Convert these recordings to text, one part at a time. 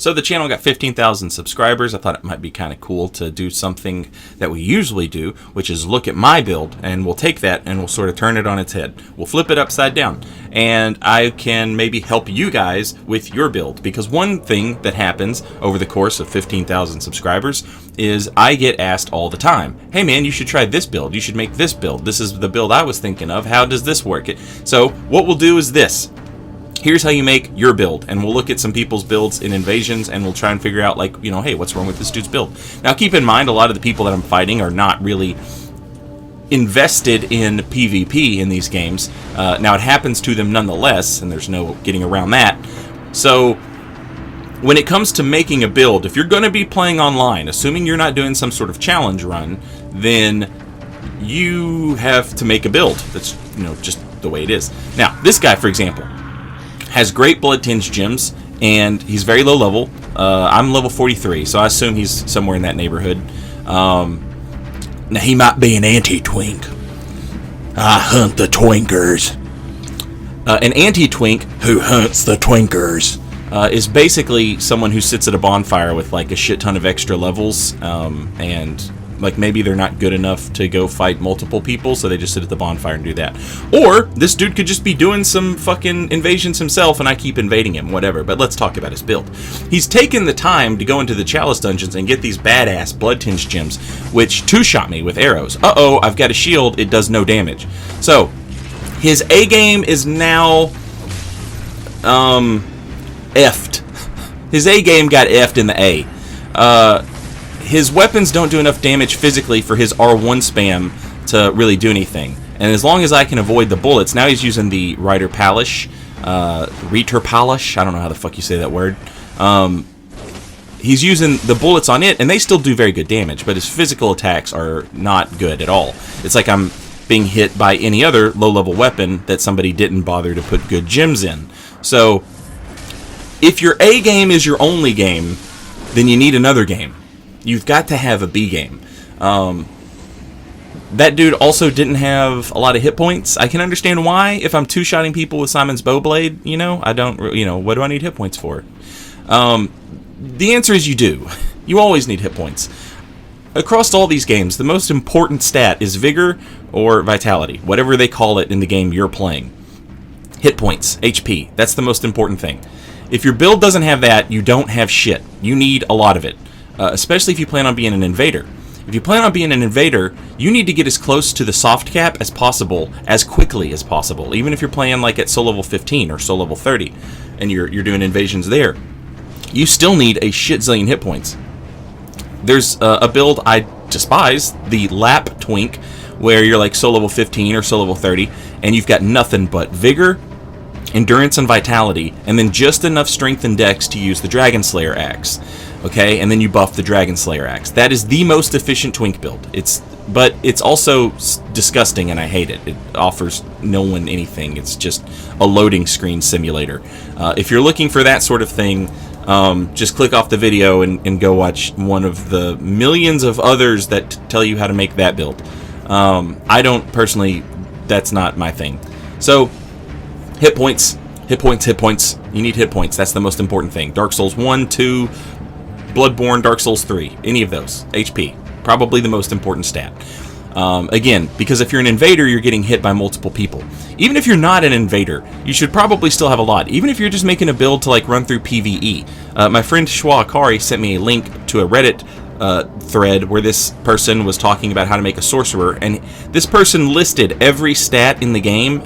So the channel got 15,000 subscribers. I thought it might be kind of cool to do something that we usually do, which is look at my build, and we'll take that and we'll sort of turn it on its head. We'll flip it upside down, and I can maybe help you guys with your build, because one thing that happens over the course of 15,000 subscribers is I get asked all the time, hey man, you should try this build, you should make this build, this is the build I was thinking of, how does this work? So what we'll do is this. Here's how you make your build, and we'll look at some people's builds in invasions, and we'll try and figure out, like, you know, hey, what's wrong with this dude's build? Now, keep in mind, a lot of the people that I'm fighting are not really invested in PvP in these games. Now, it happens to them nonetheless, and there's no getting around that. So, when it comes to making a build, if you're going to be playing online, assuming you're not doing some sort of challenge run, then you have to make a build. That's, you know, just the way it is. Now, this guy, for example, has great blood tinge gems, and he's very low level. I'm level 43, so I assume he's somewhere in that neighborhood. Now, he might be an anti-twink. I hunt the twinkers. An anti-twink who hunts the twinkers is basically someone who sits at a bonfire with like a shit ton of extra levels, and like maybe they're not good enough to go fight multiple people, so they just sit at the bonfire and do that. Or this dude could just be doing some fucking invasions himself, and I keep invading him, whatever. But let's talk about his build. He's taken the time to go into the chalice dungeons and get these badass blood tinge gems, which two-shot me with arrows. Uh-oh, I've got a shield, it does no damage. So, his A game is now effed. His A game got effed in the A. His weapons don't do enough damage physically for his R1 spam to really do anything. And as long as I can avoid the bullets, now he's using the Reiter Palish, I don't know how the fuck you say that word. He's using the bullets on it, and they still do very good damage, but his physical attacks are not good at all. It's like I'm being hit by any other low-level weapon that somebody didn't bother to put good gems in. So, if your A game is your only game, then you need another game. You've got to have a B game. That dude also didn't have a lot of hit points. I can understand why. If I'm two-shotting people with Simon's Bowblade, you know, I don't, you know, what do I need hit points for? The answer is you do. You always need hit points. Across all these games, the most important stat is vigor or vitality, whatever they call it in the game you're playing. Hit points, HP, that's the most important thing. If your build doesn't have that, you don't have shit. You need a lot of it. Especially if you plan on being an invader. If you plan on being an invader, you need to get as close to the soft cap as possible, as quickly as possible. Even if you're playing like at soul level 15 or soul level 30, and you're doing invasions there, you still need a shit zillion hit points. There's a build I despise, the lap twink, where you're like soul level 15 or soul level 30, and you've got nothing but vigor, endurance, and vitality, and then just enough strength and dex to use the Dragon Slayer axe. Okay, and then you buff the Dragon Slayer axe. That is the most efficient twink build. But it's also disgusting, and I hate it. It offers no one anything. It's just a loading screen simulator. If you're looking for that sort of thing, just click off the video and go watch one of the millions of others that tell you how to make that build. I don't personally, that's not my thing. So, hit points, hit points, hit points. You need hit points. That's the most important thing. Dark Souls 1, 2, Bloodborne, Dark Souls 3, any of those. HP, probably the most important stat. Again, because if you're an invader, you're getting hit by multiple people. Even if you're not an invader, you should probably still have a lot. Even if you're just making a build to like run through PvE. My friend Schwa Akari sent me a link to a Reddit thread where this person was talking about how to make a sorcerer, and this person listed every stat in the game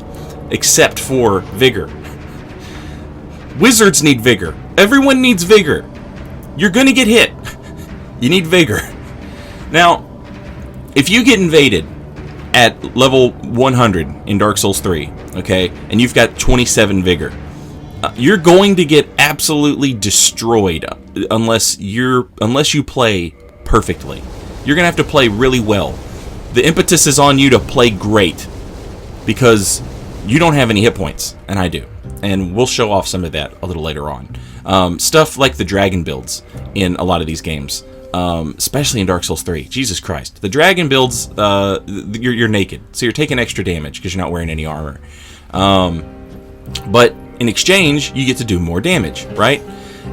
except for vigor. Wizards need vigor. Everyone needs vigor. You're gonna get hit. You need vigor. Now, if you get invaded at level 100 in Dark Souls 3, okay, and you've got 27 vigor, you're going to get absolutely destroyed unless you play perfectly. You're gonna have to play really well. The impetus is on you to play great because you don't have any hit points, and I do. And we'll show off some of that a little later on. Stuff like the dragon builds in a lot of these games, especially in Dark Souls 3. Jesus Christ. The dragon builds, you're naked, so you're taking extra damage because you're not wearing any armor. But in exchange, you get to do more damage, right?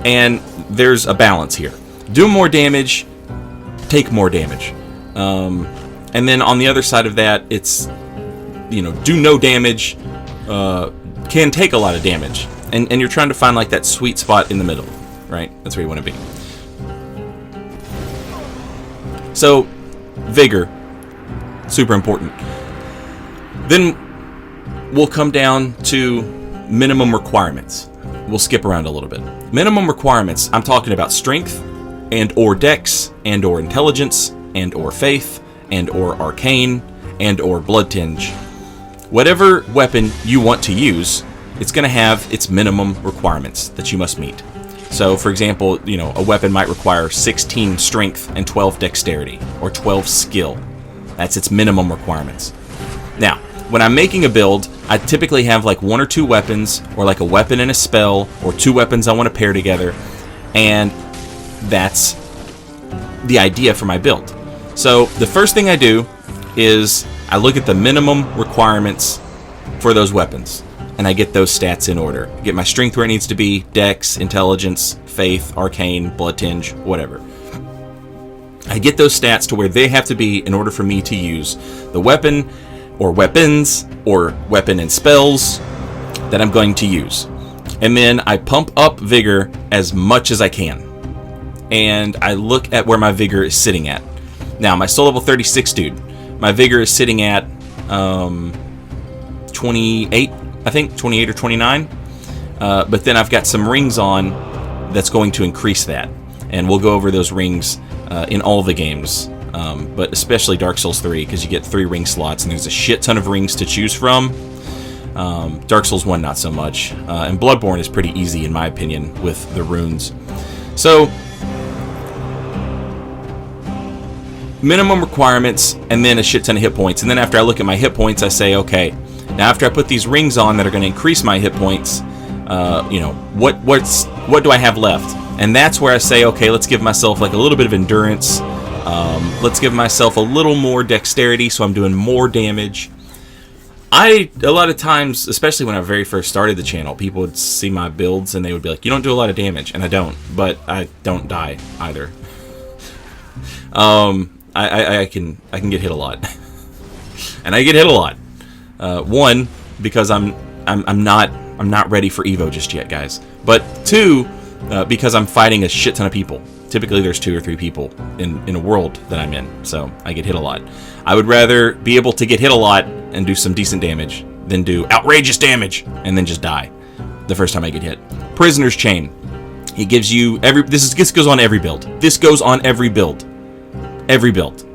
And there's a balance here. Do more damage, take more damage. And then on the other side of that, it's, do no damage, can take a lot of damage. And you're trying to find like that sweet spot in the middle, right? That's where you want to be. So, vigor, super important. Then we'll come down to minimum requirements. We'll skip around a little bit. Minimum requirements, I'm talking about strength and or dex and or intelligence and or faith and or arcane and or blood tinge. Whatever weapon you want to use, it's going to have its minimum requirements that you must meet. So, for example, a weapon might require 16 strength and 12 dexterity, or 12 skill. That's its minimum requirements. Now, when I'm making a build, I typically have like 1 or 2 weapons, or like a weapon and a spell, or 2 weapons I want to pair together, and that's the idea for my build. So, the first thing I do is I look at the minimum requirements for those weapons. And I get those stats in order. Get my strength where it needs to be, dex, intelligence, faith, arcane, blood tinge, whatever. I get those stats to where they have to be in order for me to use the weapon or weapons or weapon and spells that I'm going to use. And then I pump up vigor as much as I can. And I look at where my vigor is sitting at. Now, my soul level 36 dude, my vigor is sitting at 28, I think, 28 or 29. But then I've got some rings on that's going to increase that. And we'll go over those rings in all the games. But especially Dark Souls 3, because you get 3 ring slots, and there's a shit ton of rings to choose from. Dark Souls 1, not so much. And Bloodborne is pretty easy, in my opinion, with the runes. So, minimum requirements, and then a shit ton of hit points. And then after I look at my hit points, I say, okay, now after I put these rings on that are going to increase my hit points, what do I have left? And that's where I say, okay, let's give myself like a little bit of endurance. Let's give myself a little more dexterity, so I'm doing more damage. A lot of times, especially when I very first started the channel, people would see my builds and they would be like, you don't do a lot of damage, and I don't, but I don't die either. I can get hit a lot, and I get hit a lot. One, because I'm not ready for Evo just yet, guys. But 2, because I'm fighting a shit ton of people. Typically, there's 2 or 3 people in a world that I'm in, so I get hit a lot. I would rather be able to get hit a lot and do some decent damage than do outrageous damage and then just die the first time I get hit. Prisoner's Chain. It gives you this goes on every build. This goes on every build. Every build.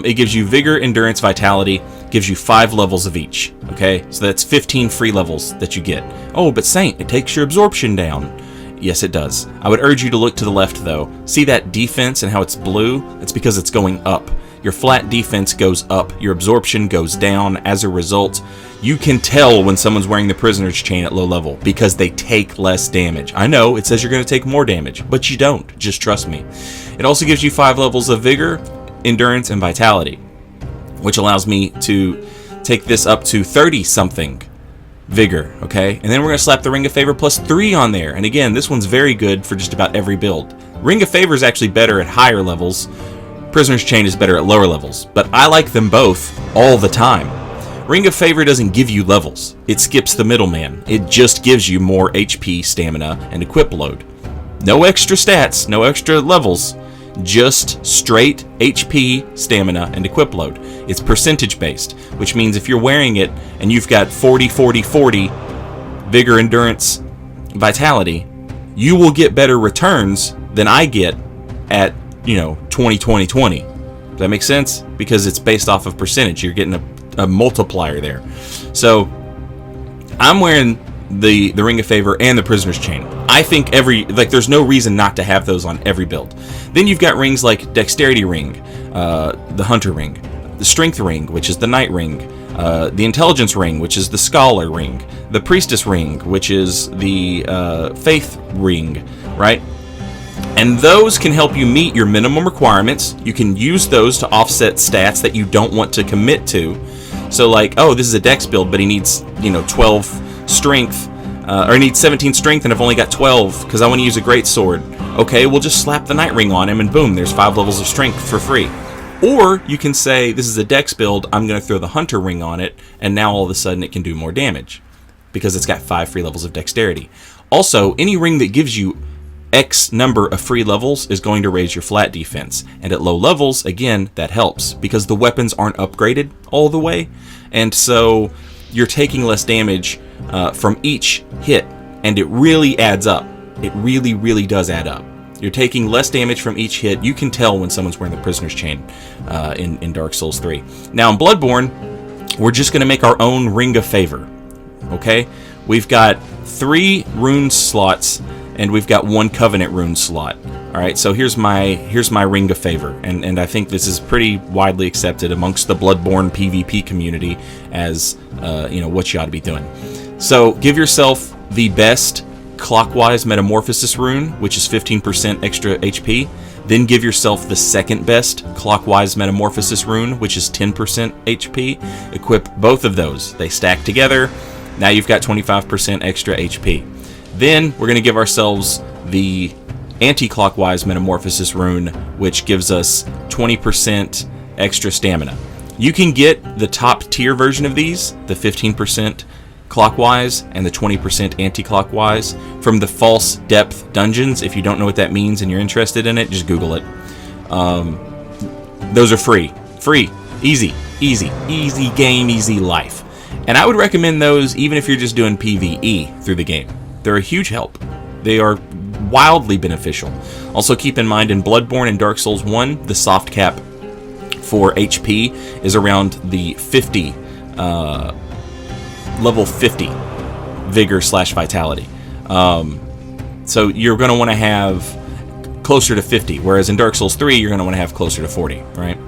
It gives you vigor, endurance, vitality. Gives you 5 levels of each. Okay, so that's 15 free levels that you get. Oh, but Saint, it takes your absorption down. Yes, it does. I would urge you to look to the left, though. See that defense and how it's blue? It's because it's going up. Your flat defense goes up. Your absorption goes down. As a result, you can tell when someone's wearing the Prisoner's Chain at low level because they take less damage. I know, it says you're going to take more damage, but you don't. Just trust me. It also gives you 5 levels of vigor, endurance, and vitality, which allows me to take this up to 30-something vigor, okay? And then we're going to slap the Ring of Favor plus 3 on there. And again, this one's very good for just about every build. Ring of Favor is actually better at higher levels. Prisoner's Chain is better at lower levels. But I like them both all the time. Ring of Favor doesn't give you levels. It skips the middleman. It just gives you more HP, stamina, and equip load. No extra stats, no extra levels. Just straight HP, stamina, and equip load. It's percentage based, which means if you're wearing it and you've got 40, 40, 40 vigor, endurance, vitality, you will get better returns than I get at 20, 20, 20. Does that make sense? Because it's based off of percentage. You're getting a multiplier there. So I'm wearing the Ring of Favor and the Prisoner's Chain. I think there's no reason not to have those on every build. Then you've got rings like Dexterity Ring, the Hunter Ring, the Strength Ring, which is the Knight Ring, the Intelligence Ring, which is the Scholar Ring, the Priestess Ring, which is the Faith Ring, right? And those can help you meet your minimum requirements. You can use those to offset stats that you don't want to commit to. So like, oh, this is a Dex build, but he needs 12 Strength, or I need 17 strength and I've only got 12 because I want to use a great sword. Okay, we'll just slap the Night Ring on him and boom, there's 5 levels of strength for free. Or you can say, this is a dex build, I'm going to throw the Hunter Ring on it, and now all of a sudden it can do more damage because it's got 5 free levels of dexterity. Also, any ring that gives you X number of free levels is going to raise your flat defense. And at low levels, again, that helps because the weapons aren't upgraded all the way. And so you're taking less damage from each hit, and it really adds up. It really, really does add up. You're taking less damage from each hit. You can tell when someone's wearing the Prisoner's Chain in Dark Souls 3. Now in Bloodborne, we're just going to make our own Ring of Favor. Okay? We've got 3 rune slots, and we've got 1 Covenant rune slot. Alright, so here's my Ring of Favor. And I think this is pretty widely accepted amongst the Bloodborne PvP community as what you ought to be doing. So give yourself the best clockwise metamorphosis rune, which is 15% extra HP. Then give yourself the second best clockwise metamorphosis rune, which is 10% HP. Equip both of those. They stack together. Now you've got 25% extra HP. Then we're going to give ourselves the anti-clockwise metamorphosis rune, which gives us 20% extra stamina. You can get the top tier version of these, the 15% clockwise and the 20% anti-clockwise, from the False Depth dungeons. If you don't know what that means and you're interested in it, just Google it. Those are free. Easy game, easy life. And I would recommend those even if you're just doing PvE through the game. They're a huge help. They are wildly beneficial. Also keep in mind, in Bloodborne and Dark Souls 1, the soft cap for HP is around the 50 level 50 vigor / vitality. So you're going to want to have closer to 50, whereas in Dark Souls 3 you're going to want to have closer to 40, right?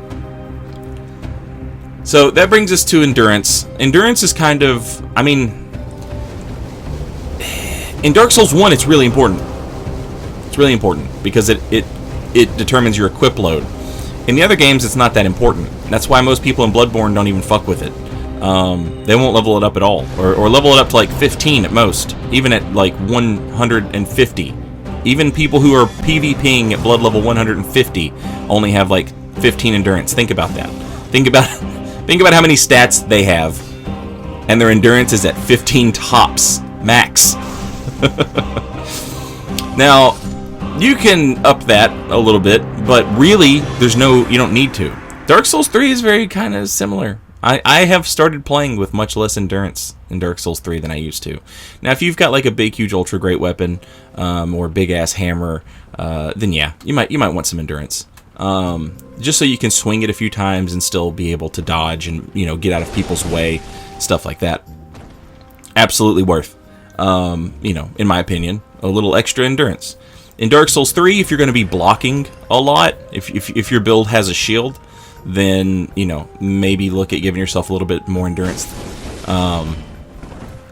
So that brings us to endurance. Endurance is kind of, in Dark Souls 1 it's really important. It's really important because it determines your equip load. In the other games it's not that important. That's why most people in Bloodborne don't even fuck with it. They won't level it up at all, or level it up to like 15 at most, even at like 150. Even people who are PvPing at blood level 150 only have like 15 endurance. Think about that. Think about how many stats they have, and their endurance is at 15 tops max. Now, you can up that a little bit, but really, you don't need to. Dark Souls 3 is very kind of similar. I have started playing with much less endurance in Dark Souls 3 than I used to. Now, if you've got like a big, huge, ultra great weapon, or a big ass hammer, then yeah, you might want some endurance. Just so you can swing it a few times and still be able to dodge and get out of people's way, stuff like that. Absolutely worth. In my opinion, a little extra endurance. In Dark Souls 3, if you're going to be blocking a lot, if your build has a shield, then maybe look at giving yourself a little bit more endurance.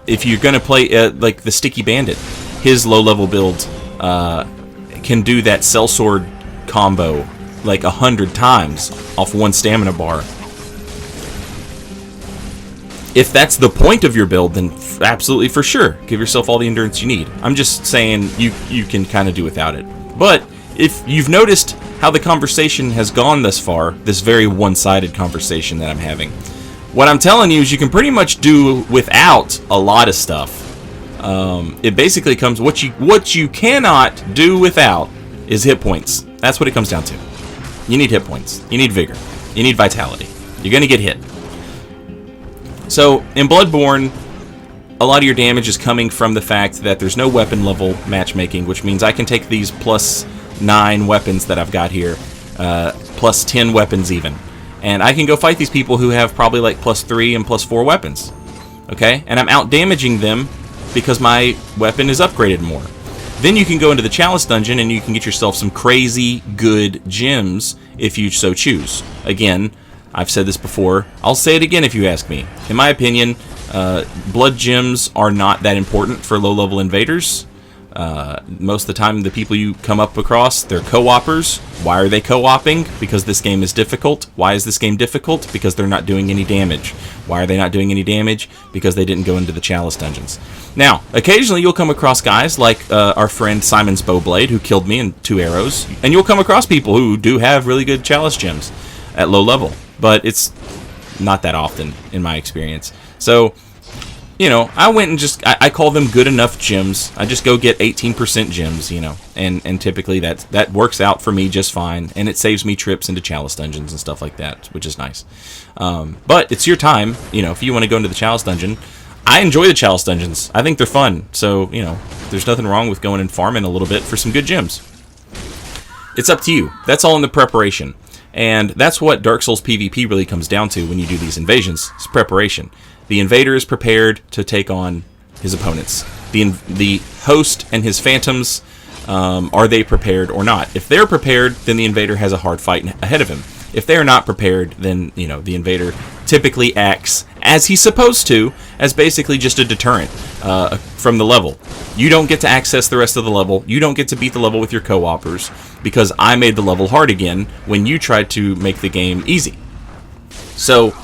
If you're going to play like the Sticky Bandit, his low level build can do that sellsword combo like 100 times off 1 stamina bar. If that's the point of your build, then absolutely, for sure, give yourself all the endurance you need. I'm just saying you can kind of do without it. But if you've noticed how the conversation has gone thus far, this very one-sided conversation that I'm having, what I'm telling you is you can pretty much do without a lot of stuff. It basically comes, what you cannot do without is hit points. That's what it comes down to. You need hit points. You need vigor. You need vitality. You're going to get hit. So, in Bloodborne, a lot of your damage is coming from the fact that there's no weapon level matchmaking, which means I can take these plus 9 weapons that I've got here, plus 10 weapons even, and I can go fight these people who have probably like plus 3 and plus 4 weapons, okay? And I'm out-damaging them because my weapon is upgraded more. Then you can go into the Chalice Dungeon and you can get yourself some crazy good gems if you so choose. Again, I've said this before. I'll say it again if you ask me. In my opinion, blood gems are not that important for low-level invaders. Most of the time, the people you come up across, they're co-opers. Why are they co-oping? Because this game is difficult. Why is this game difficult? Because they're not doing any damage. Why are they not doing any damage? Because they didn't go into the Chalice dungeons. Now, occasionally you'll come across guys like our friend Simon's Bowblade, who killed me in 2 arrows, and you'll come across people who do have really good Chalice gems at low level, but it's not that often in my experience. So, you know, I went and just, I call them good enough gems. I just go get 18% gems, you know, and typically that works out for me just fine, and it saves me trips into Chalice dungeons and stuff like that, which is nice. But it's your time, you know, if you want to go into the Chalice dungeon. I enjoy the Chalice dungeons. I think they're fun, so, you know, there's nothing wrong with going and farming a little bit for some good gems. It's up to you. That's all in the preparation. And that's what Dark Souls PvP really comes down to when you do these invasions. It's preparation. The invader is prepared to take on his opponents. The host and his phantoms, are they prepared or not? If they're prepared, then the invader has a hard fight ahead of him. If they're not prepared, then, you know, the invader typically acts as he's supposed to, as basically just a deterrent from the level. You don't get to access the rest of the level. You don't get to beat the level with your co-opers, because I made the level hard again when you tried to make the game easy. So,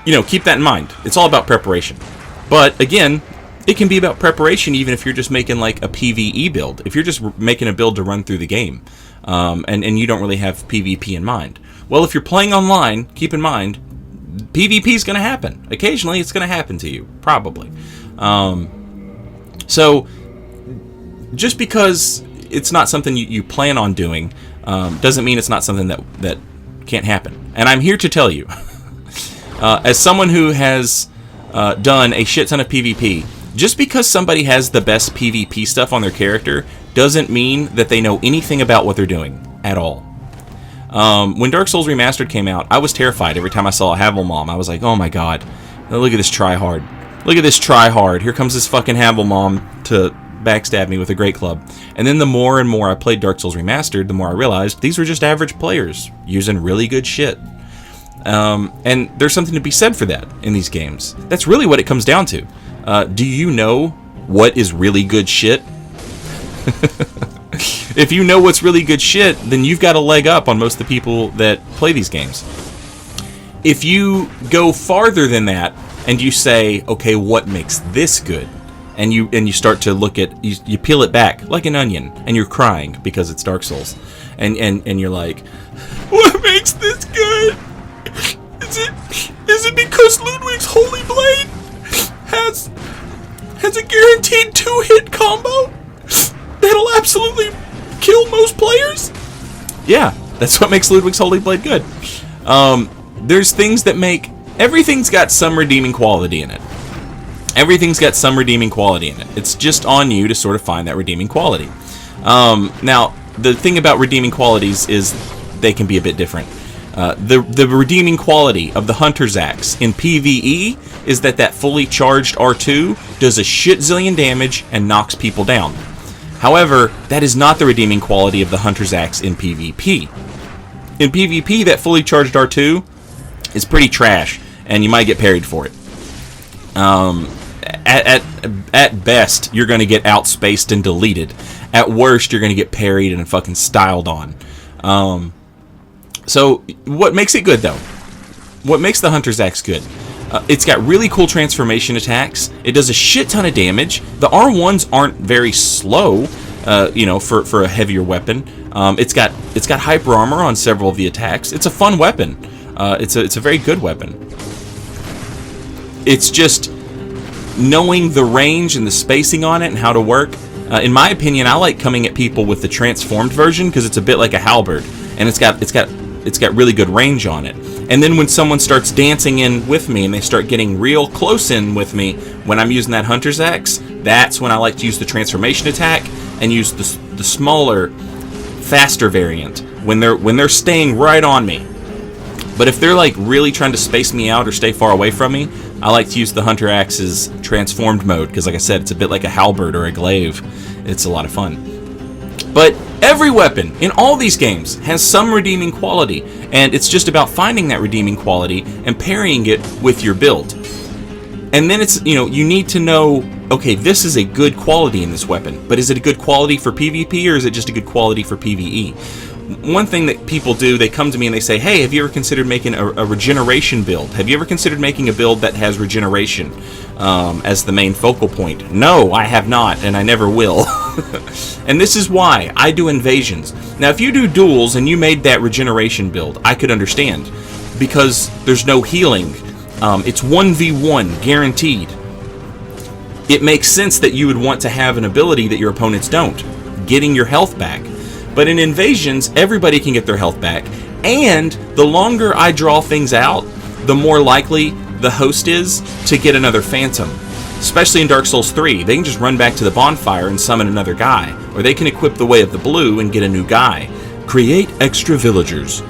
you know, keep that in mind. It's all about preparation. But, again, it can be about preparation even if you're just making, like, a PvE build. If you're just making a build to run through the game, and you don't really have PvP in mind. Well, if you're playing online, keep in mind, PvP is going to happen. Occasionally, it's going to happen to you. Probably. So, just because it's not something you plan on doing, doesn't mean it's not something that can't happen. And I'm here to tell you, as someone who has done a shit ton of PvP, just because somebody has the best PvP stuff on their character doesn't mean that they know anything about what they're doing at all. When Dark Souls Remastered came out, I was terrified every time I saw a Havelmom. I was like, oh my god, look at this tryhard. Look at this tryhard. Here comes this fucking Havelmom to backstab me with a great club. And then the more and more I played Dark Souls Remastered, the more I realized these were just average players using really good shit. And there's something to be said for that in these games. That's really what it comes down to. Do you know what is really good shit? If you know what's really good shit, then you've got a leg up on most of the people that play these games. If you go farther than that and you say, okay, what makes this good? And you start to look at, you peel it back like an onion, and you're crying because it's Dark Souls. And you're like, what makes this good? Is it because Ludwig's Holy Blade has a guaranteed 2-hit combo that'll absolutely kill most players? Yeah, that's what makes Ludwig's Holy Blade good. There's things that make... Everything's got some redeeming quality in it. Everything's got some redeeming quality in it. It's just on you to sort of find that redeeming quality. Now, the thing about redeeming qualities is they can be a bit different. The redeeming quality of the Hunter's Axe in PvE is that fully charged R2 does a shit zillion damage and knocks people down. However, that is not the redeeming quality of the Hunter's Axe in PvP. In PvP, that fully charged R2 is pretty trash, and you might get parried for it. At best, you're going to get outspaced and deleted. At worst, you're going to get parried and fucking styled on. So, what makes it good, though? What makes the Hunter's Axe good? It's got really cool transformation attacks. It does a shit ton of damage. The R1s aren't very slow, for a heavier weapon. It's got hyper armor on several of the attacks. It's a fun weapon. It's a very good weapon. It's just knowing the range and the spacing on it and how to work. In my opinion, I like coming at people with the transformed version because it's a bit like a halberd, and it's got really good range on it. And then when someone starts dancing in with me and they start getting real close in with me when I'm using that Hunter's Axe, that's when I like to use the transformation attack and use the smaller, faster variant when they're staying right on me. But if they're like really trying to space me out or stay far away from me, I like to use the Hunter Axe's transformed mode because, like I said, it's a bit like a halberd or a glaive. It's a lot of fun. But every weapon in all these games has some redeeming quality, and it's just about finding that redeeming quality and parrying it with your build. And then it's, you need to know okay, this is a good quality in this weapon, but is it a good quality for PvP or is it just a good quality for PvE? One thing that people do, they come to me and they say, hey, have you ever considered making a regeneration build? Have you ever considered making a build that has regeneration as the main focal point? No, I have not, and I never will. And this is why I do invasions. Now, if you do duels and you made that regeneration build, I could understand, because there's no healing. It's 1v1, guaranteed. It makes sense that you would want to have an ability that your opponents don't, getting your health back. But in invasions, everybody can get their health back, and the longer I draw things out, the more likely the host is to get another phantom. Especially in Dark Souls 3, they can just run back to the bonfire and summon another guy, or they can equip the Way of the Blue and get a new guy. Create extra villagers.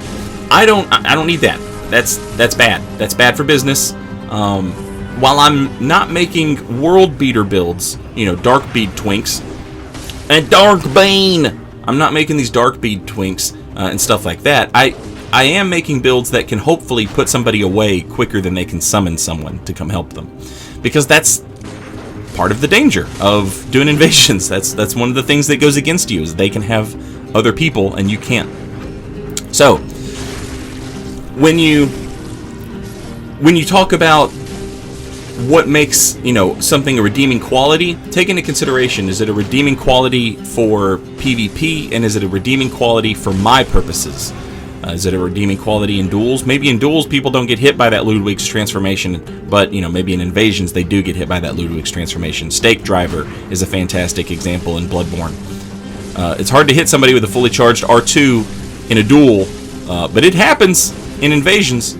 I don't need that. That's bad. That's bad for business. While I'm not making world beater builds, dark bead twinks and dark bane, I'm not making these dark bead twinks and stuff like that. I am making builds that can hopefully put somebody away quicker than they can summon someone to come help them, because that's part of the danger of doing invasions. That's one of the things that goes against you, is they can have other people and you can't. So when you talk about what makes something a redeeming quality, take into consideration, is it a redeeming quality for PvP, and is it a redeeming quality for my purposes? Is it a redeeming quality in duels? Maybe in duels people don't get hit by that Ludwig's transformation, but maybe in invasions they do get hit by that Ludwig's transformation. Stake Driver is a fantastic example in Bloodborne. It's hard to hit somebody with a fully charged R2 in a duel, but it happens in invasions.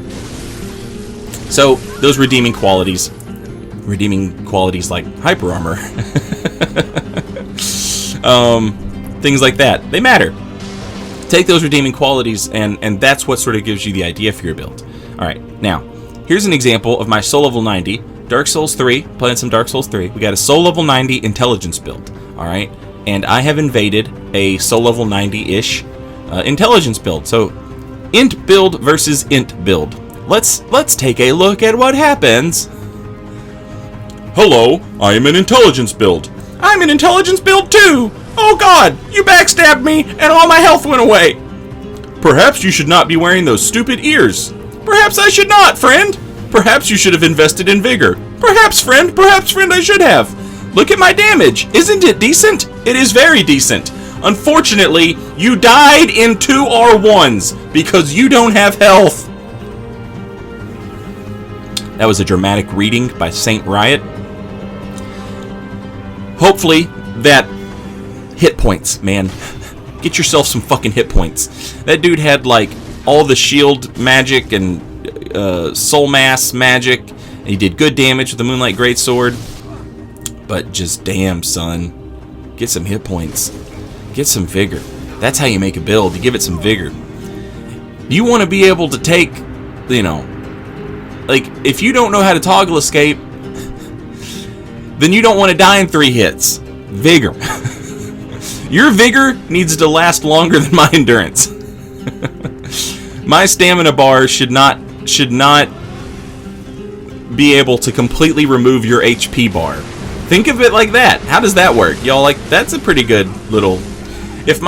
So those redeeming qualities like hyper armor, things like that, they matter. Take those redeeming qualities, and that's what sort of gives you the idea for your build. Alright, now, here's an example of my soul level 90, Dark Souls 3, playing some Dark Souls 3. We got a soul level 90 intelligence build, alright? And I have invaded a soul level 90-ish intelligence build. So, int build versus int build. Let's take a look at what happens. Hello, I am an intelligence build. I'm an intelligence build too! Oh god, you backstabbed me and all my health went away! Perhaps you should not be wearing those stupid ears. Perhaps I should not, friend. Perhaps you should have invested in vigor. Perhaps, friend, I should have. Look at my damage. Isn't it decent? It is very decent. Unfortunately, you died in 2 R1s because you don't have health. That was a dramatic reading by Saint Riot. Hopefully, that hit points, man. Get yourself some fucking hit points. That dude had like all the shield magic and soul mass magic. And he did good damage with the Moonlight Greatsword. But just damn, son. Get some hit points. Get some vigor. That's how you make a build. You give it some vigor. You want to be able to take, like, if you don't know how to toggle escape, then you don't want to die in 3 hits. Vigor. Your vigor needs to last longer than my endurance. My stamina bar should not be able to completely remove your HP bar. Think of it like that. How does that work? Y'all, like, that's a pretty good little... If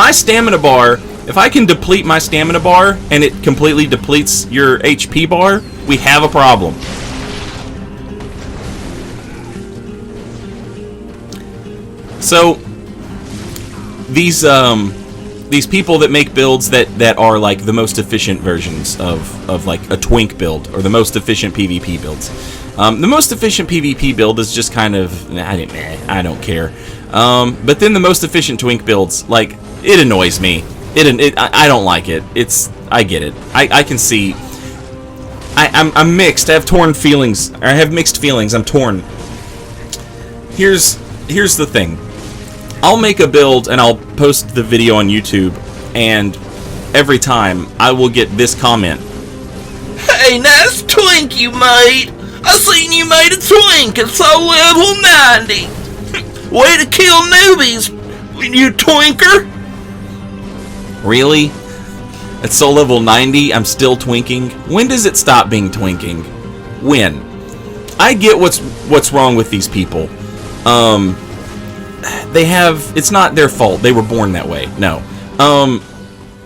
I can deplete my stamina bar and it completely depletes your HP bar, we have a problem. So these people that make builds that are like the most efficient versions of like a twink build, or the most efficient PvP builds. The most efficient PvP build is just kind of, I don't care. But then the most efficient twink builds, like, it annoys me. I don't like it. I get it. I can see. I'm mixed. I have torn feelings. I have mixed feelings. I'm torn. Here's the thing. I'll make a build and I'll post the video on YouTube, and every time I will get this comment. Hey, nice twink you made. I seen you made a twink at soul level 90. Way to kill newbies, you twinker. Really? At soul level 90, I'm still twinking? When does it stop being twinking? When? I get what's wrong with these people. It's not their fault. They were born that way. No.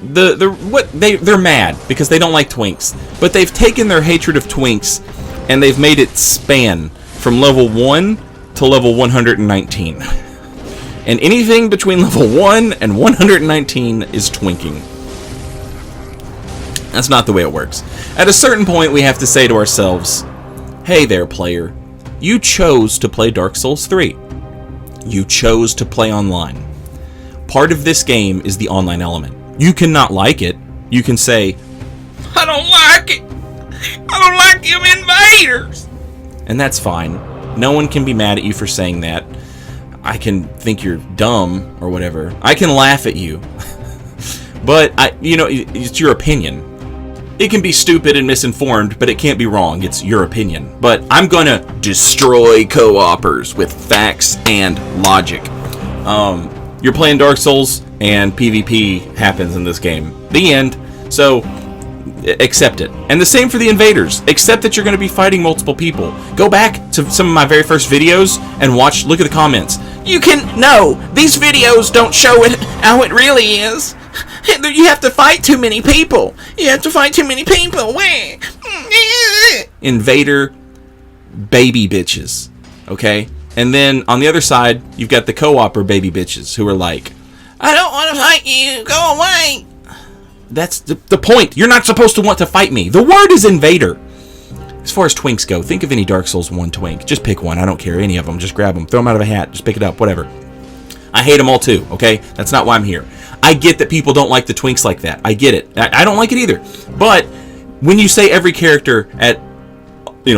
They're mad because they don't like twinks. But they've taken their hatred of twinks and they've made it span from level 1 to level 119. And anything between level 1 and 119 is twinking. That's not the way it works. At a certain point, we have to say to ourselves, hey there, player. You chose to play Dark Souls 3. You chose to play online. Part of this game is the online element. You cannot like it. You can say, I don't like it. I don't like them invaders. And that's fine. No one can be mad at you for saying that. I can think you're dumb or whatever. I can laugh at you. But, it's your opinion. It can be stupid and misinformed, but it can't be wrong. It's your opinion. But I'm gonna destroy co-opers with facts and logic. You're playing Dark Souls, and PvP happens in this game. The end. So, accept it. And the same for the invaders. Accept that you're going to be fighting multiple people. Go back to some of my very first videos and look at the comments. No, these videos don't show it how it really is. You have to fight too many people. Invader baby bitches. Okay? And then on the other side, you've got the co-opper baby bitches who are like, I don't want to fight you. Go away. That's the point. You're not supposed to want to fight me. The word is invader. As far as twinks go, think of any Dark Souls 1 twink. Just pick one. I don't care. Any of them. Just grab them. Throw them out of a hat. Just pick it up. Whatever. I hate them all too, okay? That's not why I'm here. I get that people don't like the twinks like that. I get it. I don't like it either. But when you say every character at,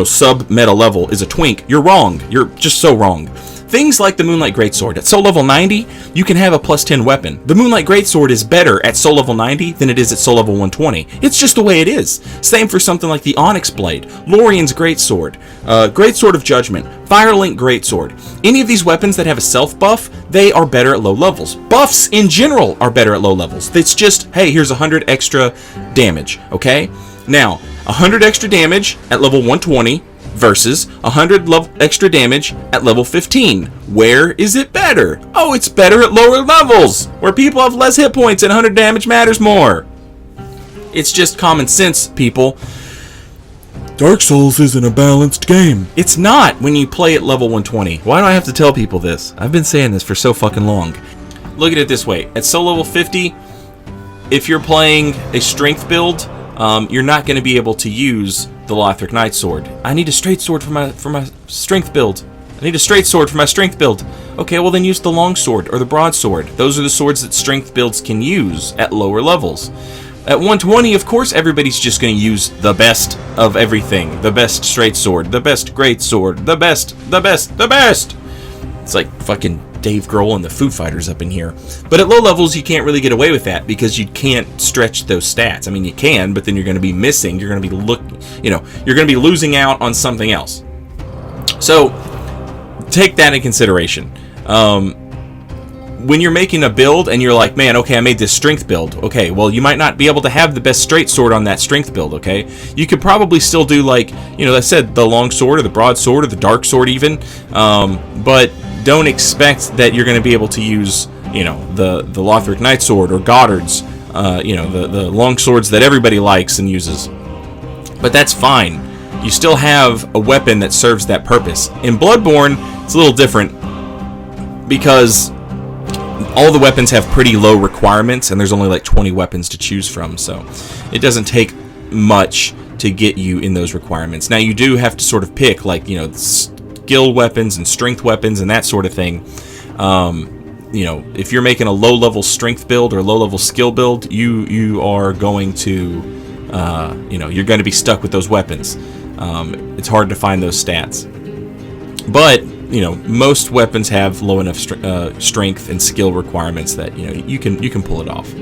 sub-meta level is a twink, you're wrong. You're just so wrong. Things like the Moonlight Greatsword. At soul level 90, you can have a plus 10 weapon. The Moonlight Greatsword is better at soul level 90 than it is at soul level 120. It's just the way it is. Same for something like the Onyx Blade, Lorian's Greatsword, Greatsword of Judgment, Firelink Greatsword. Any of these weapons that have a self buff, they are better at low levels. Buffs in general are better at low levels. It's just, hey, here's 100 extra damage, okay? Now, 100 extra damage at level 120 versus 100 extra damage at level 15. Where is it better? Oh, it's better at lower levels, where people have less hit points and 100 damage matters more. It's just common sense, people. Dark Souls isn't a balanced game. It's not when you play at level 120. Why do I have to tell people this? I've been saying this for so fucking long. Look at it this way. At soul level 50, if you're playing a strength build, you're not going to be able to use the Lothric Knight Sword. I need a straight sword for my strength build. I need a straight sword for my strength build. Okay, well then use the long sword or the broadsword. Those are the swords that strength builds can use at lower levels. At 120, of course, everybody's just going to use the best of everything. The best straight sword, the best great sword, the best. It's like fucking Dave Grohl and the Foo Fighters up in here. But at low levels, you can't really get away with that because you can't stretch those stats. I mean, you can, but then you're going to be missing. You're going to be you're going to be losing out on something else. So take that into consideration. When you're making a build and you're like, man, okay, I made this strength build. Okay, well, you might not be able to have the best straight sword on that strength build, okay? You could probably still do, like, I said, the long sword or the broadsword or the dark sword even. But don't expect that you're going to be able to use, the Lothric Knight Sword or Goddard's, the long swords that everybody likes and uses. But that's fine. You still have a weapon that serves that purpose. In Bloodborne, it's a little different because all the weapons have pretty low requirements and there's only like 20 weapons to choose from, so it doesn't take much to get you in those requirements. Now you do have to sort of pick, like, skill weapons and strength weapons and that sort of thing. If you're making a low level strength build or low level skill build, you are going to you're going to be stuck with those weapons. It's hard to find those stats, but most weapons have low enough strength and skill requirements that you can pull it off.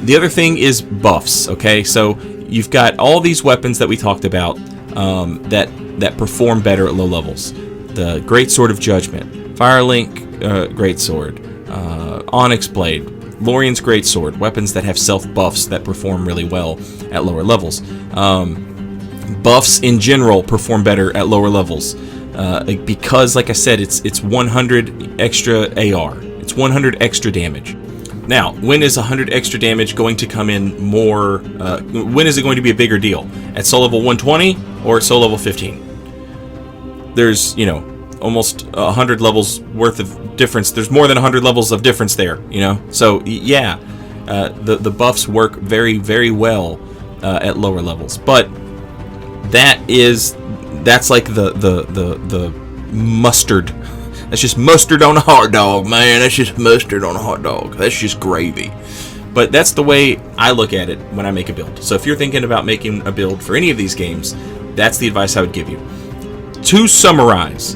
The other thing is buffs. Okay, so you've got all these weapons that we talked about that perform better at low levels. The Great Sword of Judgment, Firelink Greatsword, Onyx Blade, Lorian's Greatsword, weapons that have self buffs that perform really well at lower levels. Buffs in general perform better at lower levels. because, like I said, it's 100 extra AR. It's 100 extra damage. Now, when is 100 extra damage going to come in more? When is it going to be a bigger deal? At soul level 120 or at soul level 15? There's, you know, almost 100 levels worth of difference. There's more than 100 levels of difference there, you know? So, yeah, the buffs work very, very well at lower levels. But that's like the mustard. That's just mustard on a hot dog, man. That's just mustard on a hot dog. That's just gravy. But that's the way I look at it when I make a build. So if you're thinking about making a build for any of these games, that's the advice I would give you. To summarize,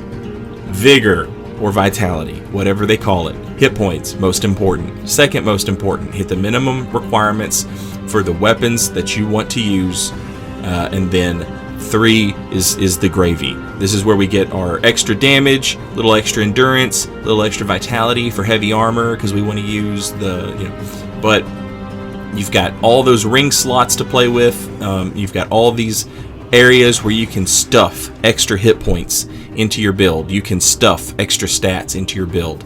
vigor or vitality, whatever they call it, hit points, most important. Second most important, hit the minimum requirements for the weapons that you want to use, and then 3 is the gravy. This is where we get our extra damage, little extra endurance, little extra vitality for heavy armor because we want to use the, you know, but you've got all those ring slots to play with. You've got all these areas where you can stuff extra hit points into your build. You can stuff extra stats into your build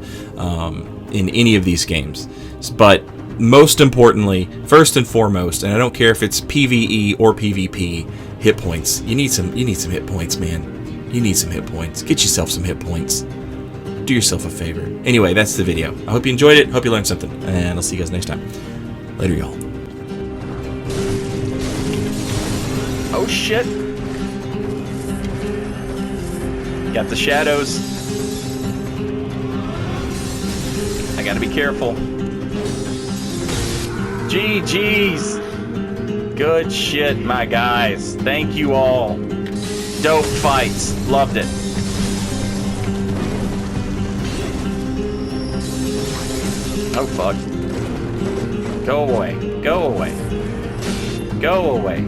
in any of these games. But most importantly, first and foremost, and I don't care if it's PvE or PvP, hit points. You need some hit points, man. You need some hit points. Get yourself some hit points. Do yourself a favor. Anyway, that's the video. I hope you enjoyed it. Hope you learned something. And I'll see you guys next time. Later, y'all. Oh, shit. Got the shadows. I gotta be careful. GG's. Good shit, my guys. Thank you all. Dope fights. Loved it. Oh, fuck. Go away. Go away. Go away.